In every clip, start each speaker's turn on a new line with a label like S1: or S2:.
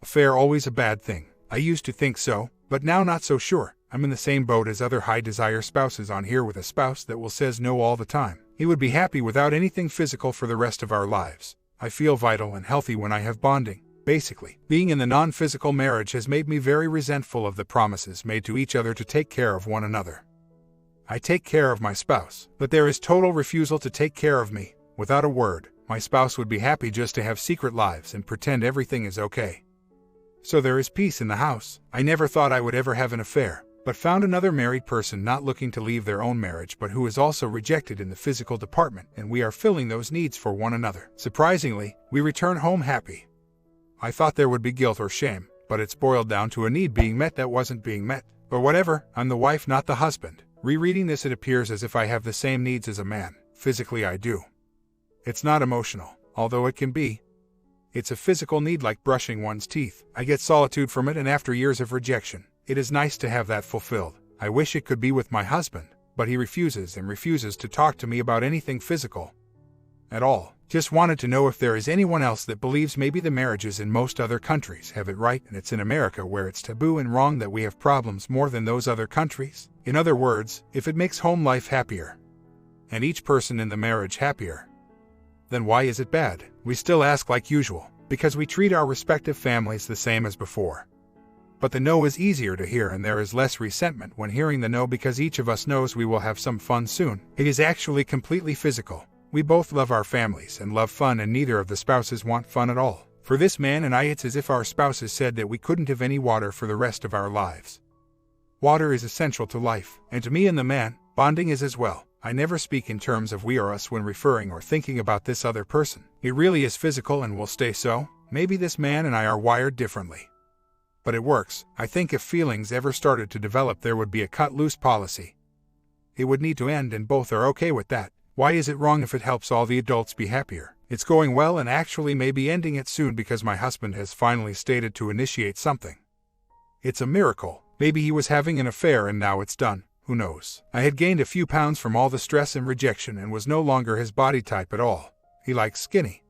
S1: Affair always a bad thing. I used to think so, but now not so sure. I'm in the same boat as other high-desire spouses on here with a spouse that will says no all the time. He would be happy without anything physical for the rest of our lives. I feel vital and healthy when I have bonding. Basically, being in the non-physical marriage has made me very resentful of the promises made to each other to take care of one another. I take care of my spouse, but there is total refusal to take care of me. Without a word, my spouse would be happy just to have secret lives and pretend everything is okay. So there is peace in the house. I never thought I would ever have an affair, but found another married person not looking to leave their own marriage but who is also rejected in the physical department, and we are filling those needs for one another. Surprisingly, we return home happy. I thought there would be guilt or shame, but it's boiled down to a need being met that wasn't being met. But whatever, I'm the wife, not the husband. Rereading this, it appears as if I have the same needs as a man. Physically, I do. It's not emotional, although it can be. It's a physical need like brushing one's teeth. I get solitude from it, and after years of rejection, it is nice to have that fulfilled. I wish it could be with my husband, but he refuses to talk to me about anything physical at all. Just wanted to know if there is anyone else that believes maybe the marriages in most other countries have it right and it's in America where it's taboo and wrong that we have problems more than those other countries. In other words, if it makes home life happier and each person in the marriage happier, then why is it bad? We still ask like usual, because we treat our respective families the same as before. But the no is easier to hear, and there is less resentment when hearing the no because each of us knows we will have some fun soon. It is actually completely physical. We both love our families and love fun, and neither of the spouses want fun at all. For this man and I, it's as if our spouses said that we couldn't have any water for the rest of our lives. Water is essential to life, and to me and the man, bonding is as well. I never speak in terms of we or us when referring or thinking about this other person. It really is physical and will stay so. Maybe this man and I are wired differently, but it works. I think if feelings ever started to develop, there would be a cut-loose policy. It would need to end, and both are okay with that. Why is it wrong if it helps all the adults be happier? It's going well and actually may be ending it soon because my husband has finally stated to initiate something. It's a miracle. Maybe he was having an affair and now it's done. Who knows? I had gained a few pounds from all the stress and rejection and was no longer his body type at all. He likes skinny.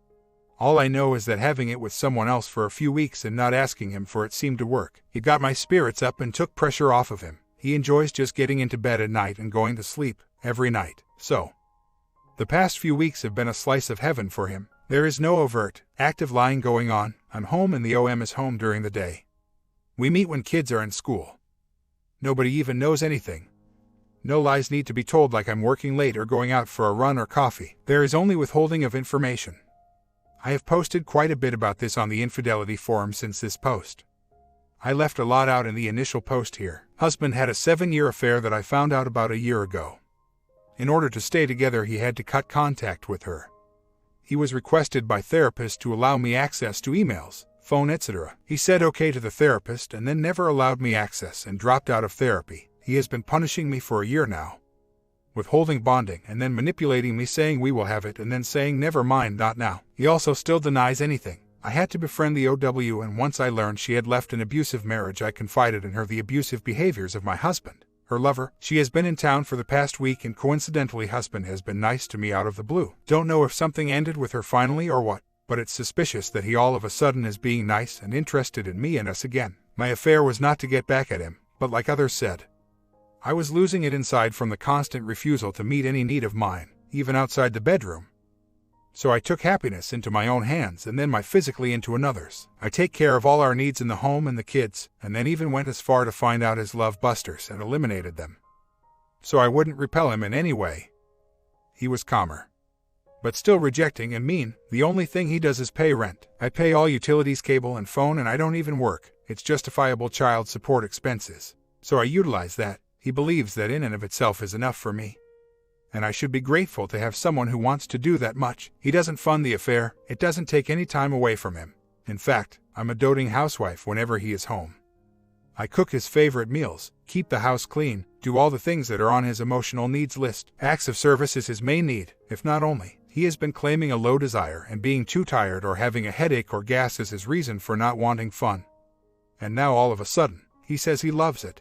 S1: All I know is that having it with someone else for a few weeks and not asking him for it seemed to work. It got my spirits up and took pressure off of him. He enjoys just getting into bed at night and going to sleep every night. So the past few weeks have been a slice of heaven for him. There is no overt, active lying going on. I'm home and the OM is home during the day. We meet when kids are in school. Nobody even knows anything. No lies need to be told like I'm working late or going out for a run or coffee. There is only withholding of information. I have posted quite a bit about this on the infidelity forum since this post. I left a lot out in the initial post here. Husband had a 7-year affair that I found out about a year ago. In order to stay together, he had to cut contact with her. He was requested by therapist to allow me access to emails, phone, etc. He said okay to the therapist and then never allowed me access and dropped out of therapy. He has been punishing me for a year now, withholding bonding and then manipulating me, saying we will have it and then saying never mind, not now. He also still denies anything. I had to befriend the OW, and once I learned she had left an abusive marriage, I confided in her the abusive behaviors of my husband. Her lover. She has been in town for the past week and coincidentally husband has been nice to me out of the blue. Don't know if something ended with her finally or what, but it's suspicious that he all of a sudden is being nice and interested in me and us again. My affair was not to get back at him, but like others said, I was losing it inside from the constant refusal to meet any need of mine, even outside the bedroom. So I took happiness into my own hands and then my physically into another's. I take care of all our needs in the home and the kids, and then even went as far to find out his love busters and eliminated them, so I wouldn't repel him in any way. He was calmer, but still rejecting and mean. The only thing he does is pay rent. I pay all utilities, cable and phone, and I don't even work. It's justifiable child support expenses, so I utilize that. He believes that in and of itself is enough for me, and I should be grateful to have someone who wants to do that much. He doesn't fund the affair. It doesn't take any time away from him. In fact, I'm a doting housewife whenever he is home. I cook his favorite meals, keep the house clean, do all the things that are on his emotional needs list. Acts of service is his main need, if not only. He has been claiming a low desire and being too tired or having a headache or gas as his reason for not wanting fun. And now all of a sudden, he says he loves it.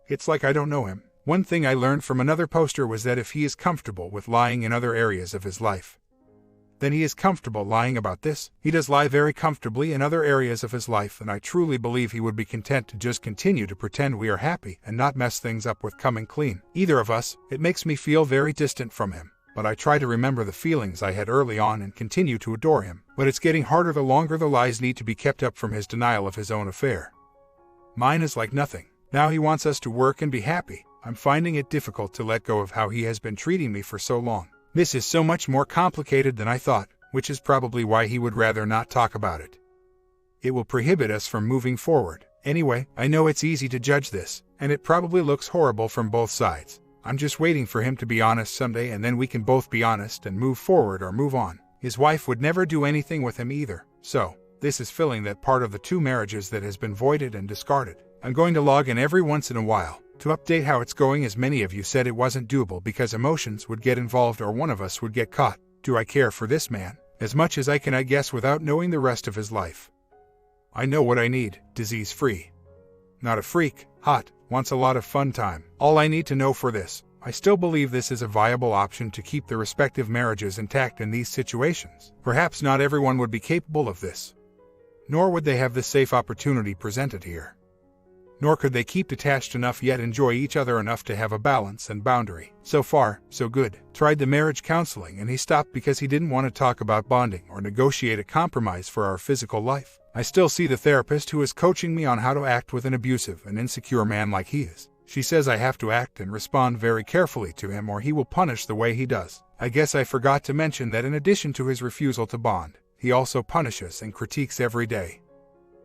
S1: It's like I don't know him. One thing I learned from another poster was that if he is comfortable with lying in other areas of his life, then he is comfortable lying about this. He does lie very comfortably in other areas of his life, and I truly believe he would be content to just continue to pretend we are happy and not mess things up with coming clean. Either of us, it makes me feel very distant from him. But I try to remember the feelings I had early on and continue to adore him. But it's getting harder the longer the lies need to be kept up from his denial of his own affair. Mine is like nothing. Now he wants us to work and be happy. I'm finding it difficult to let go of how he has been treating me for so long. This is so much more complicated than I thought, which is probably why he would rather not talk about it. It will prohibit us from moving forward. Anyway, I know it's easy to judge this, and it probably looks horrible from both sides. I'm just waiting for him to be honest someday, and then we can both be honest and move forward or move on. His wife would never do anything with him either, so this is filling that part of the 2 marriages that has been voided and discarded. I'm going to log in every once in a while to update how it's going, as many of you said it wasn't doable because emotions would get involved or one of us would get caught. Do I care for this man? As much as I can, I guess, without knowing the rest of his life. I know what I need: disease-free. Not a freak, hot, wants a lot of fun time. All I need to know for this. I still believe this is a viable option to keep the respective marriages intact in these situations. Perhaps not everyone would be capable of this. Nor would they have the safe opportunity presented here. Nor could they keep detached enough yet enjoy each other enough to have a balance and boundary. So far, so good. Tried the marriage counseling and he stopped because he didn't want to talk about bonding or negotiate a compromise for our physical life. I still see the therapist who is coaching me on how to act with an abusive and insecure man like he is. She says I have to act and respond very carefully to him or he will punish the way he does. I guess I forgot to mention that in addition to his refusal to bond, he also punishes and critiques every day.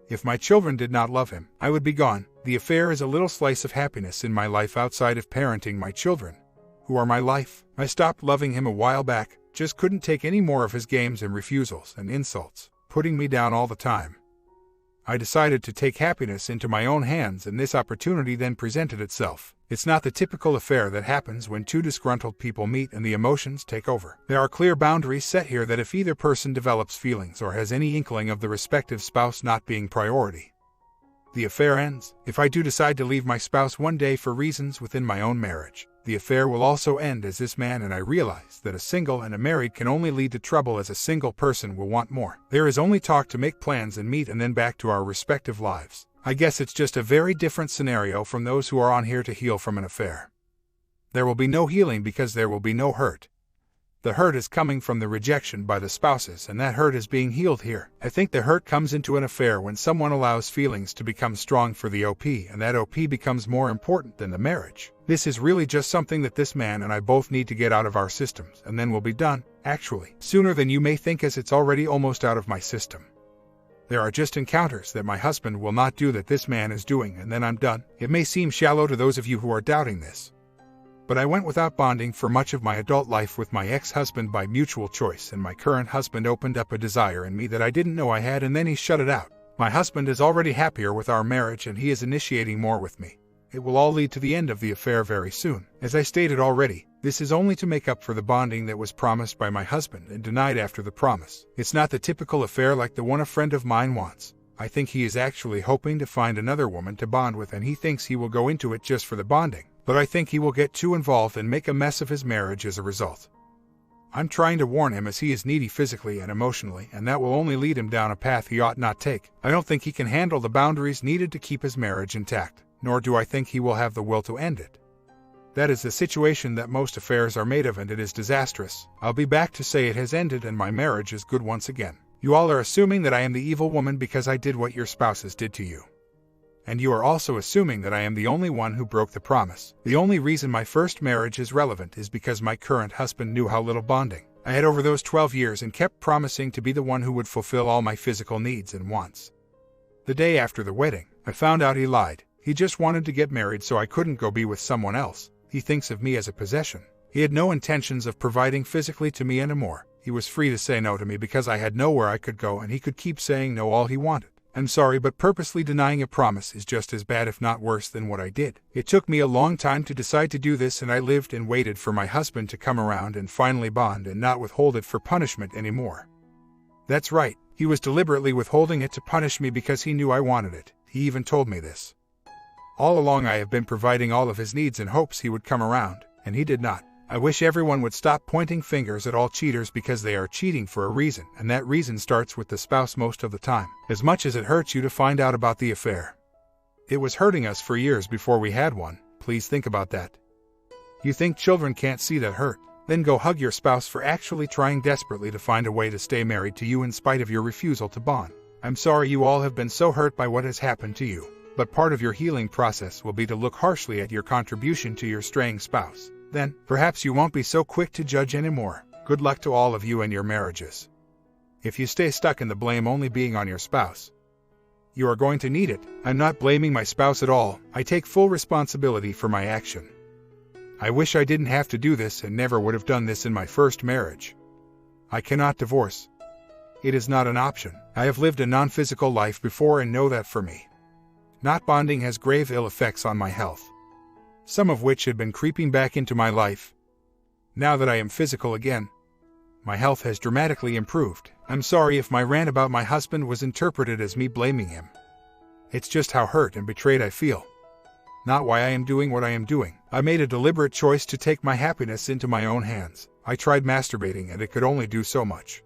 S1: If my children did not love him, I would be gone. The affair is a little slice of happiness in my life outside of parenting my children, who are my life. I stopped loving him a while back, just couldn't take any more of his games and refusals and insults, putting me down all the time. I decided to take happiness into my own hands, and this opportunity then presented itself. It's not the typical affair that happens when 2 disgruntled people meet and the emotions take over. There are clear boundaries set here that if either person develops feelings or has any inkling of the respective spouse not being priority, the affair ends. If I do decide to leave my spouse one day for reasons within my own marriage, the affair will also end as this man and I realize that a single and a married can only lead to trouble, as a single person will want more. There is only talk to make plans and meet and then back to our respective lives. I guess it's just a very different scenario from those who are on here to heal from an affair. There will be no healing because there will be no hurt. The hurt is coming from the rejection by the spouses, and that hurt is being healed here. I think the hurt comes into an affair when someone allows feelings to become strong for the OP, and that OP becomes more important than the marriage. This is really just something that this man and I both need to get out of our systems, and then we'll be done, actually, sooner than you may think, as it's already almost out of my system. There are just encounters that my husband will not do that this man is doing, and then I'm done. It may seem shallow to those of you who are doubting this, but I went without bonding for much of my adult life with my ex-husband by mutual choice, and my current husband opened up a desire in me that I didn't know I had, and then he shut it out. My husband is already happier with our marriage, and he is initiating more with me. It will all lead to the end of the affair very soon. As I stated already, this is only to make up for the bonding that was promised by my husband and denied after the promise. It's not the typical affair like the one a friend of mine wants. I think he is actually hoping to find another woman to bond with, and he thinks he will go into it just for the bonding. But I think he will get too involved and make a mess of his marriage as a result. I'm trying to warn him, as he is needy physically and emotionally, and that will only lead him down a path he ought not take. I don't think he can handle the boundaries needed to keep his marriage intact, nor do I think he will have the will to end it. That is the situation that most affairs are made of, and it is disastrous. I'll be back to say it has ended and my marriage is good once again. You all are assuming that I am the evil woman because I did what your spouses did to you. And you are also assuming that I am the only one who broke the promise. The only reason my first marriage is relevant is because my current husband knew how little bonding I had over those 12 years and kept promising to be the one who would fulfill all my physical needs and wants. The day after the wedding, I found out he lied. He just wanted to get married so I couldn't go be with someone else. He thinks of me as a possession. He had no intentions of providing physically to me anymore. He was free to say no to me because I had nowhere I could go, and he could keep saying no all he wanted. I'm sorry, but purposely denying a promise is just as bad, if not worse, than what I did. It took me a long time to decide to do this, and I lived and waited for my husband to come around and finally bond and not withhold it for punishment anymore. That's right, he was deliberately withholding it to punish me because he knew I wanted it. He even told me this. All along I have been providing all of his needs in hopes he would come around, and he did not. I wish everyone would stop pointing fingers at all cheaters because they are cheating for a reason, and that reason starts with the spouse most of the time, as much as it hurts you to find out about the affair. It was hurting us for years before we had one. Please think about that. You think children can't see that hurt? Then go hug your spouse for actually trying desperately to find a way to stay married to you in spite of your refusal to bond. I'm sorry you all have been so hurt by what has happened to you, but part of your healing process will be to look harshly at your contribution to your straying spouse. Then, perhaps you won't be so quick to judge anymore. Good luck to all of you and your marriages. If you stay stuck in the blame only being on your spouse, you are going to need it. I'm not blaming my spouse at all. I take full responsibility for my action. I wish I didn't have to do this and never would have done this in my first marriage. I cannot divorce. It is not an option. I have lived a non-physical life before and know that for me, not bonding has grave ill effects on my health, some of which had been creeping back into my life. Now that I am physical again, my health has dramatically improved. I'm sorry if my rant about my husband was interpreted as me blaming him. It's just how hurt and betrayed I feel, not why I am doing what I am doing. I made a deliberate choice to take my happiness into my own hands. I tried masturbating and it could only do so much.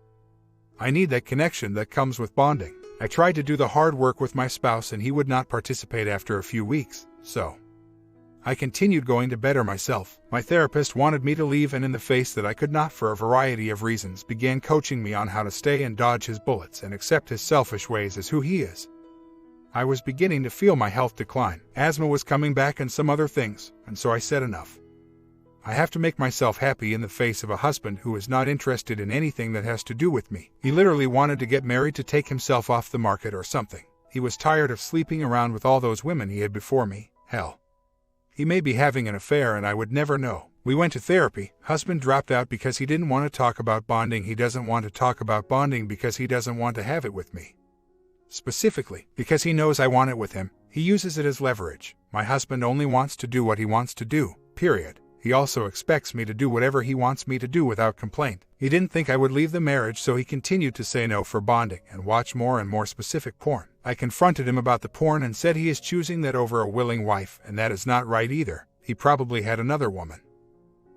S1: I need that connection that comes with bonding. I tried to do the hard work with my spouse and he would not participate after a few weeks, so I continued going to better myself. My therapist wanted me to leave and in the face that I could not for a variety of reasons began coaching me on how to stay and dodge his bullets and accept his selfish ways as who he is. I was beginning to feel my health decline. Asthma was coming back and some other things, and so I said enough. I have to make myself happy in the face of a husband who is not interested in anything that has to do with me. He literally wanted to get married to take himself off the market or something. He was tired of sleeping around with all those women he had before me. Hell, he may be having an affair and I would never know. We went to therapy. Husband dropped out because he didn't want to talk about bonding. He doesn't want to talk about bonding because he doesn't want to have it with me. Specifically, because he knows I want it with him. He uses it as leverage. My husband only wants to do what he wants to do, period. He also expects me to do whatever he wants me to do without complaint. He didn't think I would leave the marriage, so he continued to say no for bonding and watch more and more specific porn. I confronted him about the porn and said he is choosing that over a willing wife, and that is not right either. He probably had another woman,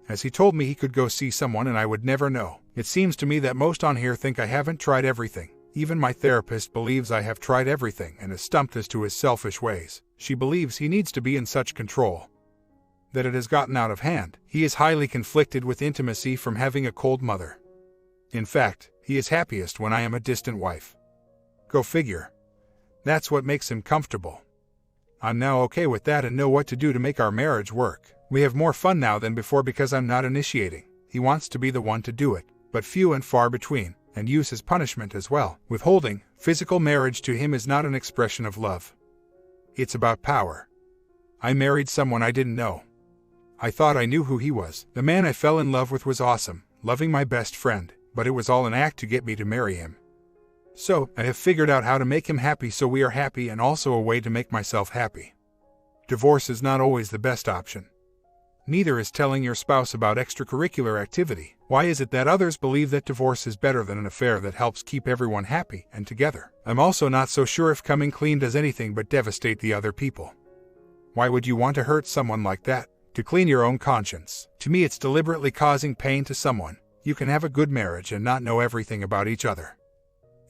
S1: as he told me he could go see someone and I would never know. It seems to me that most on here think I haven't tried everything. Even my therapist believes I have tried everything and is stumped as to his selfish ways. She believes he needs to be in such control that it has gotten out of hand. He is highly conflicted with intimacy from having a cold mother. In fact, he is happiest when I am a distant wife. Go figure. That's what makes him comfortable. I'm now okay with that and know what to do to make our marriage work. We have more fun now than before because I'm not initiating. He wants to be the one to do it, but few and far between, and use his punishment as well. Withholding physical marriage to him is not an expression of love. It's about power. I married someone I didn't know. I thought I knew who he was. The man I fell in love with was awesome, loving my best friend, but it was all an act to get me to marry him. So, I have figured out how to make him happy so we are happy and also a way to make myself happy. Divorce is not always the best option. Neither is telling your spouse about extracurricular activity. Why is it that others believe that divorce is better than an affair that helps keep everyone happy and together? I'm also not so sure if coming clean does anything but devastate the other people. Why would you want to hurt someone like that? To clean your own conscience. To me, it's deliberately causing pain to someone. You can have a good marriage and not know everything about each other.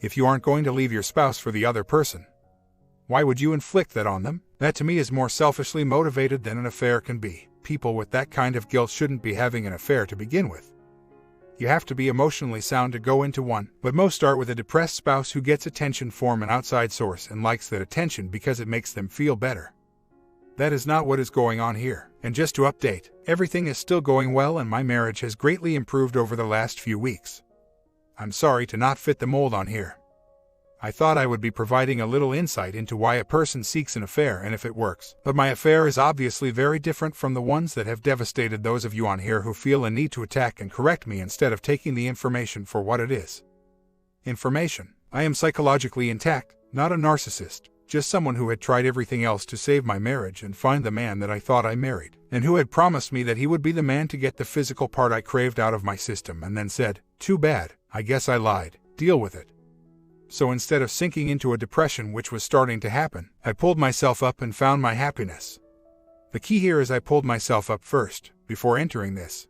S1: If you aren't going to leave your spouse for the other person, why would you inflict that on them? That to me is more selfishly motivated than an affair can be. People with that kind of guilt shouldn't be having an affair to begin with. You have to be emotionally sound to go into one, but most start with a depressed spouse who gets attention from an outside source and likes that attention because it makes them feel better. That is not what is going on here. And just to update, everything is still going well and my marriage has greatly improved over the last few weeks. I'm sorry to not fit the mold on here. I thought I would be providing a little insight into why a person seeks an affair and if it works. But my affair is obviously very different from the ones that have devastated those of you on here who feel a need to attack and correct me instead of taking the information for what it is. Information. I am psychologically intact, not a narcissist. Just someone who had tried everything else to save my marriage and find the man that I thought I married, and who had promised me that he would be the man to get the physical part I craved out of my system and then said, "Too bad, I guess I lied, deal with it." So instead of sinking into a depression which was starting to happen, I pulled myself up and found my happiness. The key here is I pulled myself up first, before entering this.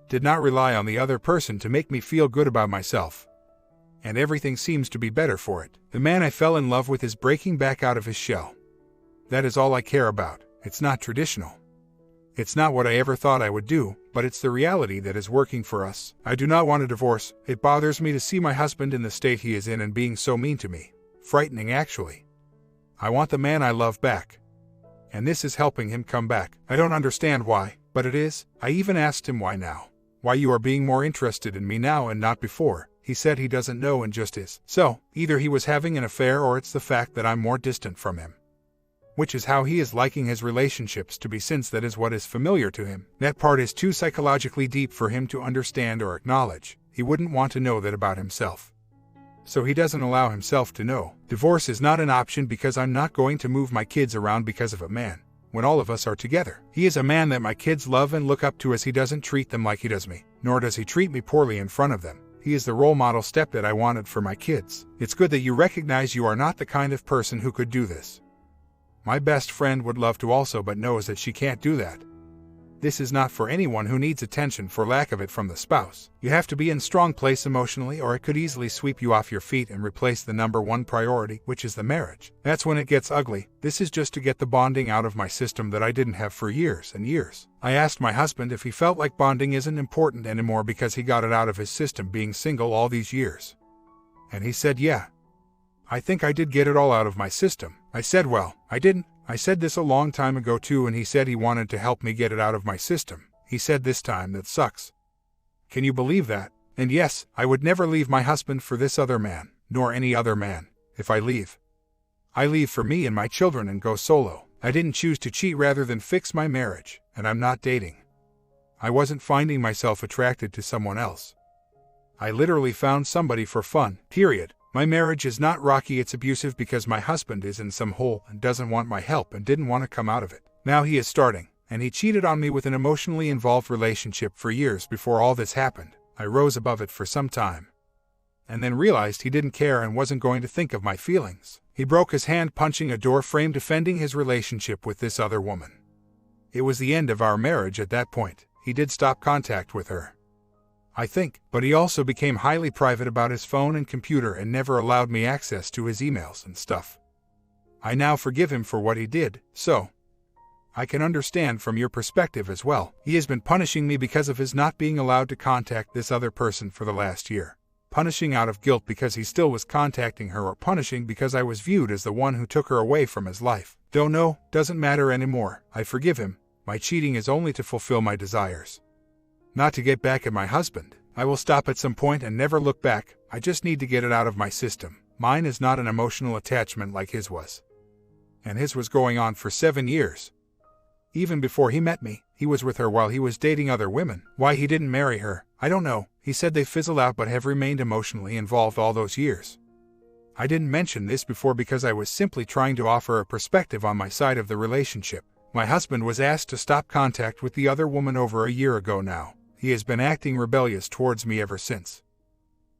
S1: did not rely on the other person to make me feel good about myself. And everything seems to be better for it. The man I fell in love with is breaking back out of his shell. That is all I care about. It's not traditional. It's not what I ever thought I would do, but it's the reality that is working for us. I do not want a divorce. It bothers me to see my husband in the state he is in and being so mean to me. Frightening, actually. I want the man I love back. And this is helping him come back. I don't understand why, but it is. I even asked him why now. Why you are being more interested in me now and not before. He said he doesn't know and just is. So, either he was having an affair or it's the fact that I'm more distant from him. Which is how he is liking his relationships to be, since that is what is familiar to him. That part is too psychologically deep for him to understand or acknowledge. He wouldn't want to know that about himself. So he doesn't allow himself to know. Divorce is not an option because I'm not going to move my kids around because of a man, when all of us are together. He is a man that my kids love and look up to, as he doesn't treat them like he does me, nor does he treat me poorly in front of them. He is the role model stepdad I wanted for my kids. It's good that you recognize you are not the kind of person who could do this. My best friend would love to also, but knows that she can't do that. This is not for anyone who needs attention for lack of it from the spouse. You have to be in a strong place emotionally, or it could easily sweep you off your feet and replace the number one priority, which is the marriage. That's when it gets ugly. This is just to get the bonding out of my system that I didn't have for years and years. I asked my husband if he felt like bonding isn't important anymore because he got it out of his system being single all these years. And he said, yeah. I think I did get it all out of my system. I said, well, I didn't. I said this a long time ago too, and he said he wanted to help me get it out of my system. He said this time, that sucks. Can you believe that? And yes, I would never leave my husband for this other man, nor any other man. If I leave, I leave for me and my children and go solo. I didn't choose to cheat rather than fix my marriage, and I'm not dating. I wasn't finding myself attracted to someone else. I literally found somebody for fun, period. My marriage is not rocky, it's abusive because my husband is in some hole and doesn't want my help and didn't want to come out of it. Now he is starting, and he cheated on me with an emotionally involved relationship for years before all this happened. I rose above it for some time, and then realized he didn't care and wasn't going to think of my feelings. He broke his hand punching a door frame defending his relationship with this other woman. It was the end of our marriage at that point. He did stop contact with her, I think, but he also became highly private about his phone and computer and never allowed me access to his emails and stuff. I now forgive him for what he did, so I can understand from your perspective as well. He has been punishing me because of his not being allowed to contact this other person for the last year. Punishing out of guilt because he still was contacting her, or punishing because I was viewed as the one who took her away from his life. Don't know, doesn't matter anymore. I forgive him. My cheating is only to fulfill my desires, not to get back at my husband. I will stop at some point and never look back. I just need to get it out of my system. Mine is not an emotional attachment like his was. And his was going on for 7 years. Even before he met me, he was with her while he was dating other women. Why he didn't marry her, I don't know. He said they fizzled out but have remained emotionally involved all those years. I didn't mention this before because I was simply trying to offer a perspective on my side of the relationship. My husband was asked to stop contact with the other woman over a year ago now. He has been acting rebellious towards me ever since,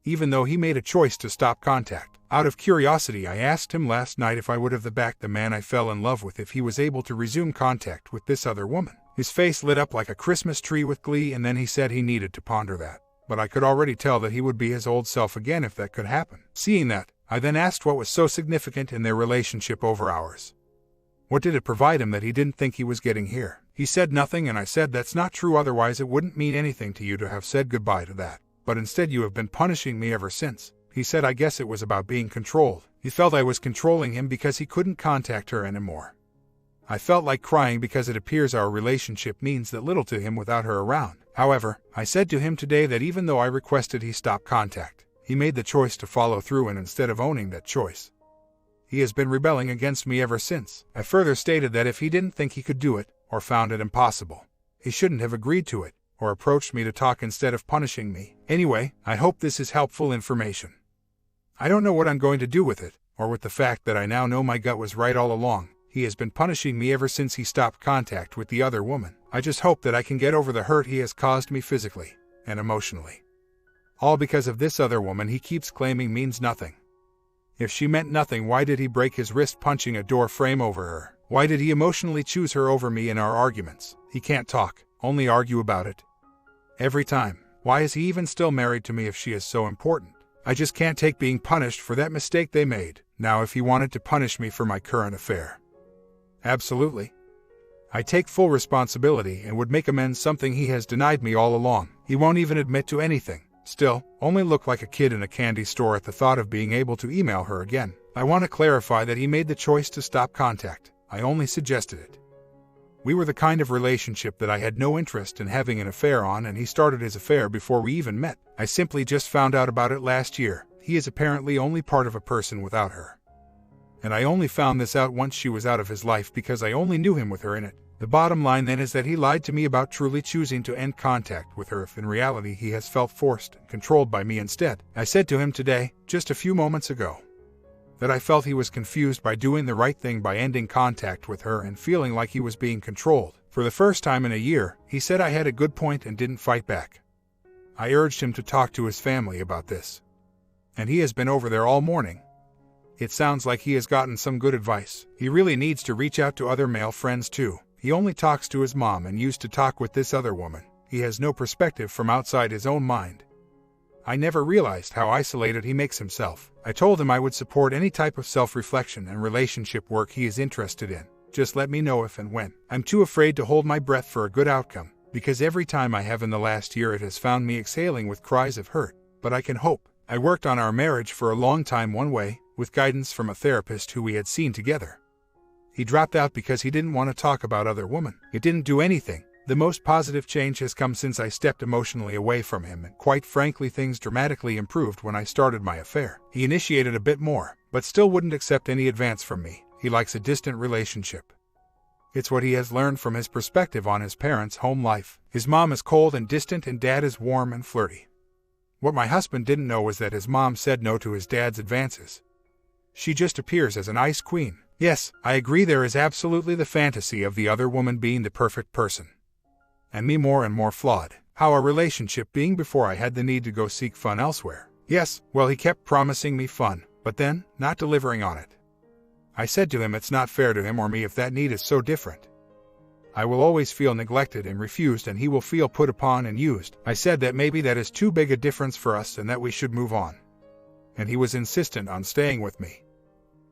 S1: even though he made a choice to stop contact. Out of curiosity, I asked him last night if I would have backed the man I fell in love with if he was able to resume contact with this other woman. His face lit up like a Christmas tree with glee, and then he said he needed to ponder that. But I could already tell that he would be his old self again if that could happen. Seeing that, I then asked what was so significant in their relationship over ours. What did it provide him that he didn't think he was getting here? He said nothing, and I said that's not true, otherwise it wouldn't mean anything to you to have said goodbye to that. But instead you have been punishing me ever since. He said I guess it was about being controlled. He felt I was controlling him because he couldn't contact her anymore. I felt like crying because it appears our relationship means that little to him without her around. However, I said to him today that even though I requested he stop contact, he made the choice to follow through, and instead of owning that choice, he has been rebelling against me ever since. I further stated that if he didn't think he could do it, or found it impossible, he shouldn't have agreed to it, or approached me to talk instead of punishing me. Anyway, I hope this is helpful information. I don't know what I'm going to do with it, or with the fact that I now know my gut was right all along. He has been punishing me ever since he stopped contact with the other woman. I just hope that I can get over the hurt he has caused me physically and emotionally. All because of this other woman he keeps claiming means nothing. If she meant nothing, why did he break his wrist punching a door frame over her? Why did he emotionally choose her over me in our arguments? He can't talk, only argue about it. Every time. Why is he even still married to me if she is so important? I just can't take being punished for that mistake they made. Now if he wanted to punish me for my current affair. Absolutely. I take full responsibility and would make amends, something he has denied me all along. He won't even admit to anything. Still, only look like a kid in a candy store at the thought of being able to email her again. I want to clarify that he made the choice to stop contact. I only suggested it. We were the kind of relationship that I had no interest in having an affair on, and he started his affair before we even met. I simply just found out about it last year. He is apparently only part of a person without her. And I only found this out once she was out of his life because I only knew him with her in it. The bottom line then is that he lied to me about truly choosing to end contact with her if in reality he has felt forced and controlled by me instead. I said to him today, just a few moments ago, that I felt he was confused by doing the right thing by ending contact with her and feeling like he was being controlled. For the first time in a year, he said I had a good point and didn't fight back. I urged him to talk to his family about this. And he has been over there all morning. It sounds like he has gotten some good advice. He really needs to reach out to other male friends too. He only talks to his mom and used to talk with this other woman. He has no perspective from outside his own mind. I never realized how isolated he makes himself. I told him I would support any type of self-reflection and relationship work he is interested in. Just let me know if and when. I'm too afraid to hold my breath for a good outcome, because every time I have in the last year it has found me exhaling with cries of hurt. But I can hope. I worked on our marriage for a long time one way, with guidance from a therapist who we had seen together. He dropped out because he didn't want to talk about other women. It didn't do anything. The most positive change has come since I stepped emotionally away from him, and quite frankly things dramatically improved when I started my affair. He initiated a bit more, but still wouldn't accept any advance from me. He likes a distant relationship. It's what he has learned from his perspective on his parents' home life. His mom is cold and distant and dad is warm and flirty. What my husband didn't know was that his mom said no to his dad's advances. She just appears as an ice queen. Yes, I agree there is absolutely the fantasy of the other woman being the perfect person. And me more and more flawed. How our relationship being before I had the need to go seek fun elsewhere. Yes, well he kept promising me fun, but then, not delivering on it. I said to him it's not fair to him or me if that need is so different. I will always feel neglected and refused, and he will feel put upon and used. I said that maybe that is too big a difference for us and that we should move on. And he was insistent on staying with me.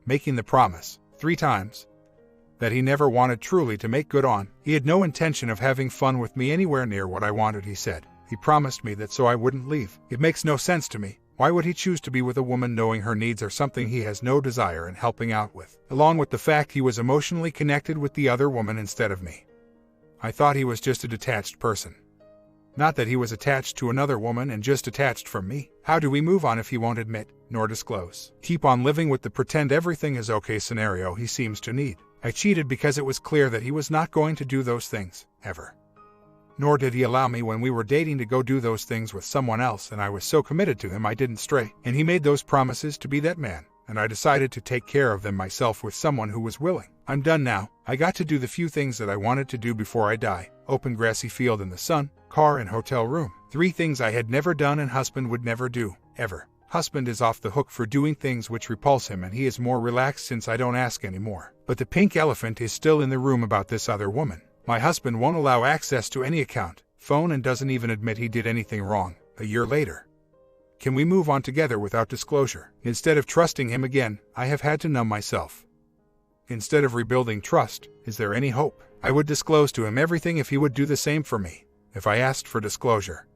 S1: Making the promise, 3 times, that he never wanted truly to make good on. He had no intention of having fun with me anywhere near what I wanted, he said. He promised me that so I wouldn't leave. It makes no sense to me. Why would he choose to be with a woman knowing her needs are something he has no desire in helping out with, along with the fact he was emotionally connected with the other woman instead of me? I thought he was just a detached person. Not that he was attached to another woman and just detached from me. How do we move on if he won't admit, nor disclose? Keep on living with the pretend everything is okay scenario he seems to need. I cheated because it was clear that he was not going to do those things, ever. Nor did he allow me when we were dating to go do those things with someone else, and I was so committed to him I didn't stray. And he made those promises to be that man, and I decided to take care of them myself with someone who was willing. I'm done now. I got to do the few things that I wanted to do before I die. Open grassy field in the sun, car and hotel room. 3 things I had never done and husband would never do, ever. Husband is off the hook for doing things which repulse him, and he is more relaxed since I don't ask anymore. But the pink elephant is still in the room about this other woman. My husband won't allow access to any account, phone, and doesn't even admit he did anything wrong. A year later. Can we move on together without disclosure? Instead of trusting him again, I have had to numb myself. Instead of rebuilding trust, is there any hope? I would disclose to him everything if he would do the same for me. If I asked for disclosure,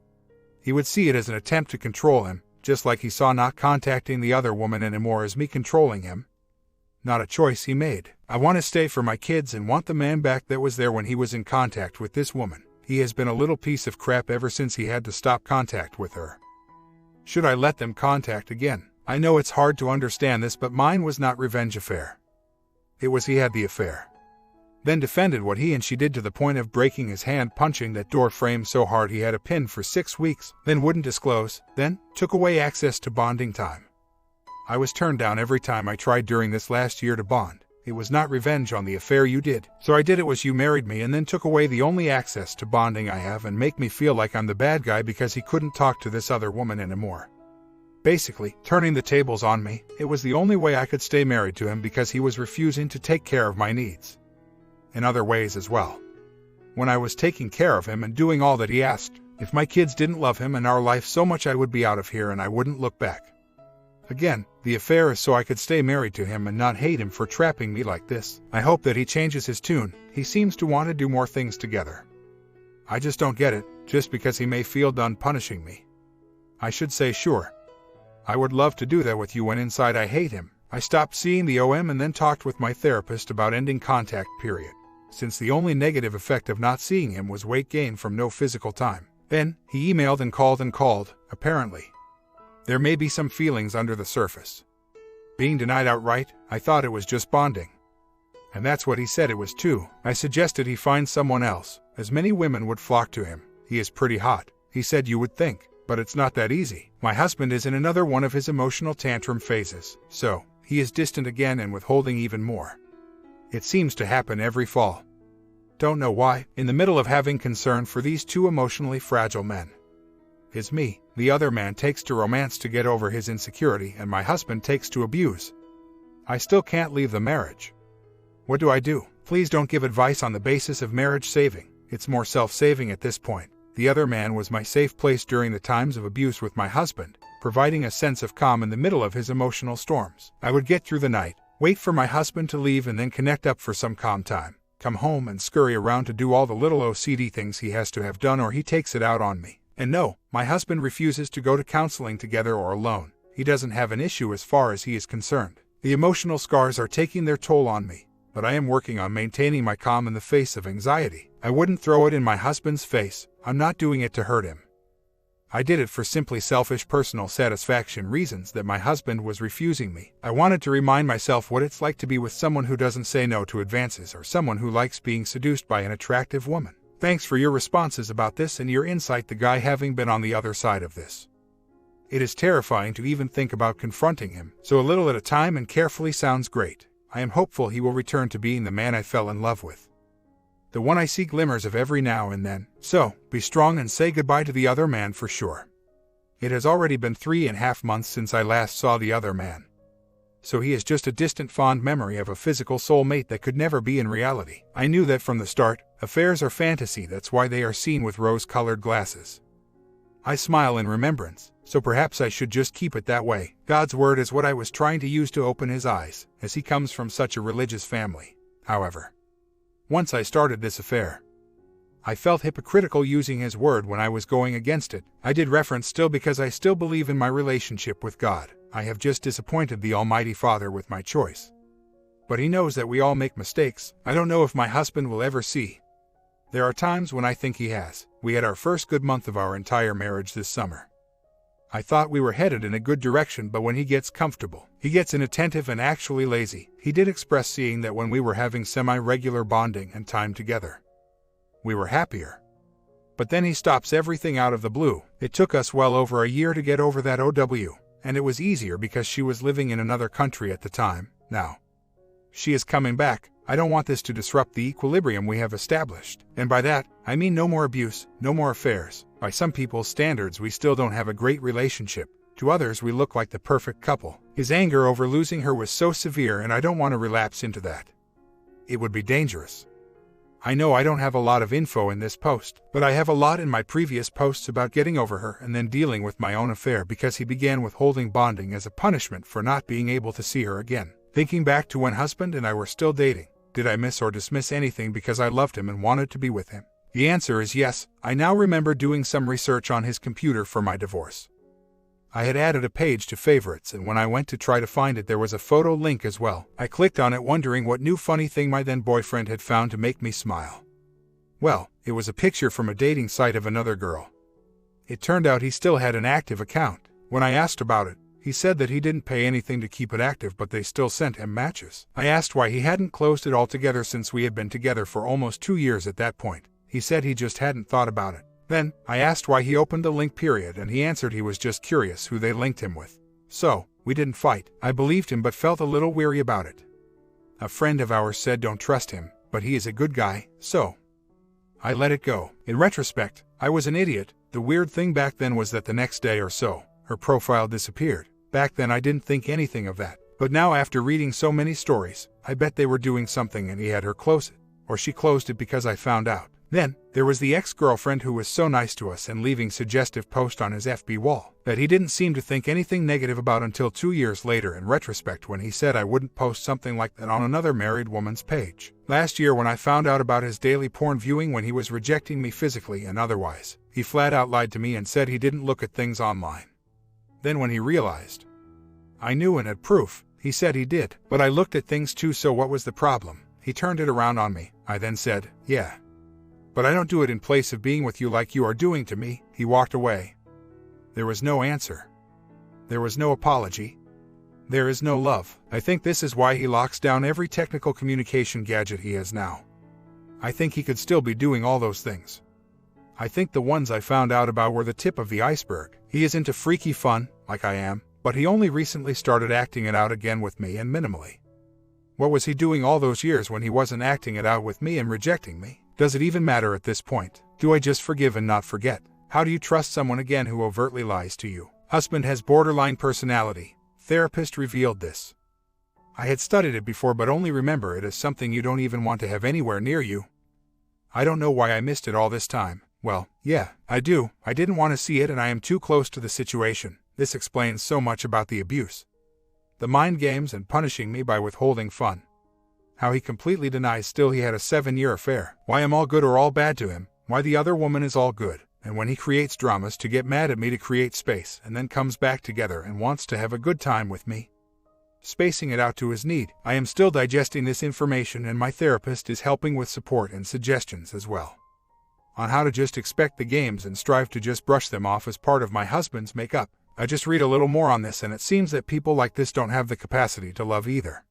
S1: he would see it as an attempt to control him, just like he saw not contacting the other woman anymore as me controlling him. Not a choice he made. I want to stay for my kids and want the man back that was there when he was in contact with this woman. He has been a little piece of crap ever since he had to stop contact with her. Should I let them contact again? I know it's hard to understand this, but mine was not revenge affair. It was he had the affair. Then defended what he and she did to the point of breaking his hand punching that door frame so hard he had a pin for 6 weeks, then wouldn't disclose, then took away access to bonding time. I was turned down every time I tried during this last year to bond. It was not revenge on the affair you did. So I did it was you married me and then took away the only access to bonding I have and make me feel like I'm the bad guy because he couldn't talk to this other woman anymore. Basically, turning the tables on me. It was the only way I could stay married to him because he was refusing to take care of my needs. In other ways as well. When I was taking care of him and doing all that he asked, If my kids didn't love him and our life so much, I would be out of here and I wouldn't look back. Again, the affair is so I could stay married to him and not hate him for trapping me like this. I hope that he changes his tune. He seems to want to do more things together. I just don't get it, just because he may feel done punishing me. I should say sure. I would love to do that with you when inside I hate him. I stopped seeing the OM and then talked with my therapist about ending contact, period. Since the only negative effect of not seeing him was weight gain from no physical time. Then, he emailed and called, apparently. There may be some feelings under the surface. Being denied outright, I thought it was just bonding. And that's what he said it was too. I suggested he find someone else, as many women would flock to him. He is pretty hot. He said you would think, but it's not that easy. My husband is in another one of his emotional tantrum phases, so he is distant again and withholding even more. It seems to happen every fall. Don't know why, in the middle of having concern for these two emotionally fragile men. It's me. The other man takes to romance to get over his insecurity, and my husband takes to abuse. I still can't leave the marriage. What do I do? Please don't give advice on the basis of marriage saving. It's more self-saving at this point. The other man was my safe place during the times of abuse with my husband, providing a sense of calm in the middle of his emotional storms. I would get through the night, wait for my husband to leave and then connect up for some calm time, come home and scurry around to do all the little OCD things he has to have done or he takes it out on me. And no, my husband refuses to go to counseling together or alone. He doesn't have an issue as far as he is concerned. The emotional scars are taking their toll on me, but I am working on maintaining my calm in the face of anxiety. I wouldn't throw it in my husband's face. I'm not doing it to hurt him. I did it for simply selfish personal satisfaction reasons that my husband was refusing me. I wanted to remind myself what it's like to be with someone who doesn't say no to advances or someone who likes being seduced by an attractive woman. Thanks for your responses about this and your insight, the guy having been on the other side of this. It is terrifying to even think about confronting him, so a little at a time and carefully sounds great. I am hopeful he will return to being the man I fell in love with. The one I see glimmers of every now and then. So, be strong and say goodbye to the other man for sure. It has already been 3.5 months since I last saw the other man. So he is just a distant fond memory of a physical soulmate that could never be in reality. I knew that from the start. Affairs are fantasy, that's why they are seen with rose-colored glasses. I smile in remembrance, so perhaps I should just keep it that way. God's word is what I was trying to use to open his eyes, as he comes from such a religious family. However, once I started this affair, I felt hypocritical using his word when I was going against it. I did reference still because I still believe in my relationship with God. I have just disappointed the Almighty Father with my choice. But he knows that we all make mistakes. I don't know if my husband will ever see. There are times when I think he has. We had our first good month of our entire marriage this summer. I thought we were headed in a good direction, but when he gets comfortable, he gets inattentive and actually lazy. He did express seeing that when we were having semi-regular bonding and time together, we were happier. But then he stops everything out of the blue. It took us well over a year to get over that OW, and it was easier because she was living in another country at the time. Now, she is coming back. I don't want this to disrupt the equilibrium we have established. And by that, I mean no more abuse, no more affairs. By some people's standards, we still don't have a great relationship. To others, we look like the perfect couple. His anger over losing her was so severe, and I don't want to relapse into that. It would be dangerous. I know I don't have a lot of info in this post, but I have a lot in my previous posts about getting over her and then dealing with my own affair because he began withholding bonding as a punishment for not being able to see her again. Thinking back to when husband and I were still dating, did I miss or dismiss anything because I loved him and wanted to be with him? The answer is yes. I now remember doing some research on his computer for my divorce. I had added a page to favorites, and when I went to try to find it, there was a photo link as well. I clicked on it wondering what new funny thing my then boyfriend had found to make me smile. Well, it was a picture from a dating site of another girl. It turned out he still had an active account. When I asked about it, he said that he didn't pay anything to keep it active, but they still sent him matches. I asked why he hadn't closed it altogether since we had been together for almost 2 years at that point. He said he just hadn't thought about it. Then, I asked why he opened the link period, and he answered he was just curious who they linked him with. So, we didn't fight. I believed him but felt a little weary about it. A friend of ours said don't trust him, but he is a good guy, so I let it go. In retrospect, I was an idiot. The weird thing back then was that the next day or so, her profile disappeared. Back then I didn't think anything of that. But now after reading so many stories, I bet they were doing something and he had her close it. Or she closed it because I found out. Then, there was the ex-girlfriend who was so nice to us and leaving suggestive post on his FB wall that he didn't seem to think anything negative about until 2 years later in retrospect when he said I wouldn't post something like that on another married woman's page. Last year when I found out about his daily porn viewing when he was rejecting me physically and otherwise, he flat out lied to me and said he didn't look at things online. Then when he realized I knew and had proof, he said he did. But I looked at things too, so what was the problem? He turned it around on me. I then said, yeah. But I don't do it in place of being with you like you are doing to me. He walked away. There was no answer. There was no apology. There is no love. I think this is why he locks down every technical communication gadget he has now. I think he could still be doing all those things. I think the ones I found out about were the tip of the iceberg. He is into freaky fun, like I am, but he only recently started acting it out again with me and minimally. What was he doing all those years when he wasn't acting it out with me and rejecting me? Does it even matter at this point? Do I just forgive and not forget? How do you trust someone again who overtly lies to you? Husband has borderline personality. Therapist revealed this. I had studied it before but only remember it as something you don't even want to have anywhere near you. I don't know why I missed it all this time. Well, yeah, I do. I didn't want to see it and I am too close to the situation. This explains so much about the abuse. The mind games and punishing me by withholding fun. How he completely denies still he had a 7-year affair. Why I'm all good or all bad to him. Why the other woman is all good. And when he creates dramas to get mad at me to create space and then comes back together and wants to have a good time with me. Spacing it out to his need. I am still digesting this information and my therapist is helping with support and suggestions as well. On how to just expect the games and strive to just brush them off as part of my husband's makeup. I just read a little more on this and it seems that people like this don't have the capacity to love either.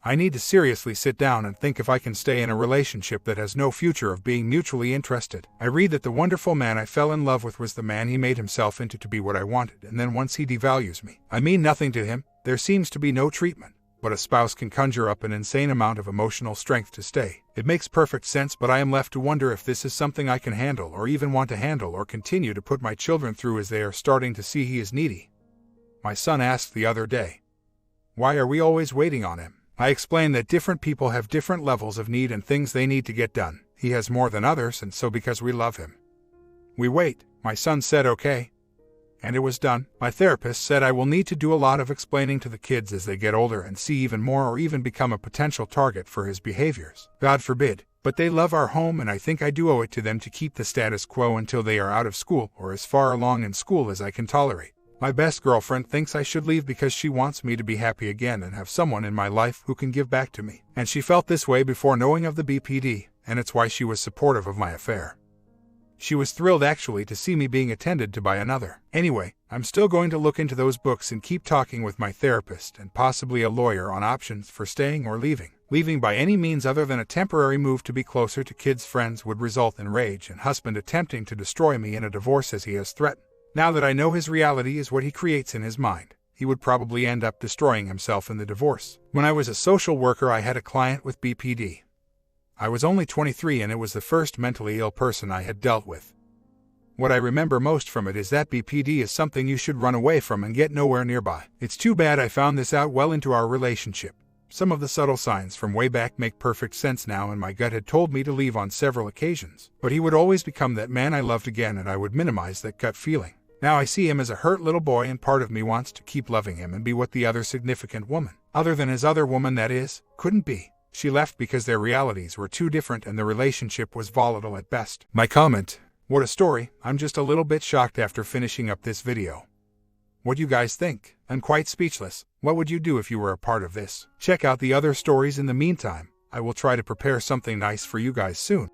S1: I need to seriously sit down and think if I can stay in a relationship that has no future of being mutually interested. I read that the wonderful man I fell in love with was the man he made himself into to be what I wanted, and then once he devalues me, I mean nothing to him, there seems to be no treatment. But a spouse can conjure up an insane amount of emotional strength to stay. It makes perfect sense, but I am left to wonder if this is something I can handle or even want to handle or continue to put my children through as they are starting to see he is needy. My son asked the other day, why are we always waiting on him? I explained that different people have different levels of need and things they need to get done. He has more than others, and so because we love him, we wait. My son said okay. And it was done. My therapist said I will need to do a lot of explaining to the kids as they get older and see even more or even become a potential target for his behaviors. God forbid. But they love our home and I think I do owe it to them to keep the status quo until they are out of school or as far along in school as I can tolerate. My best girlfriend thinks I should leave because she wants me to be happy again and have someone in my life who can give back to me. And she felt this way before knowing of the BPD, and it's why she was supportive of my affair. She was thrilled actually to see me being attended to by another. Anyway, I'm still going to look into those books and keep talking with my therapist and possibly a lawyer on options for staying or leaving. Leaving by any means other than a temporary move to be closer to kids' friends would result in rage and husband attempting to destroy me in a divorce as he has threatened. Now that I know his reality is what he creates in his mind, he would probably end up destroying himself in the divorce. When I was a social worker, I had a client with BPD. I was only 23 and it was the first mentally ill person I had dealt with. What I remember most from it is that BPD is something you should run away from and get nowhere nearby. It's too bad I found this out well into our relationship. Some of the subtle signs from way back make perfect sense now, and my gut had told me to leave on several occasions. But he would always become that man I loved again and I would minimize that gut feeling. Now I see him as a hurt little boy and part of me wants to keep loving him and be what the other significant woman, other than his other woman that is, couldn't be. She left because their realities were too different and the relationship was volatile at best. My comment, what a story. I'm just a little bit shocked after finishing up this video. What do you guys think? I'm quite speechless. What would you do if you were a part of this? Check out the other stories in the meantime. I will try to prepare something nice for you guys soon.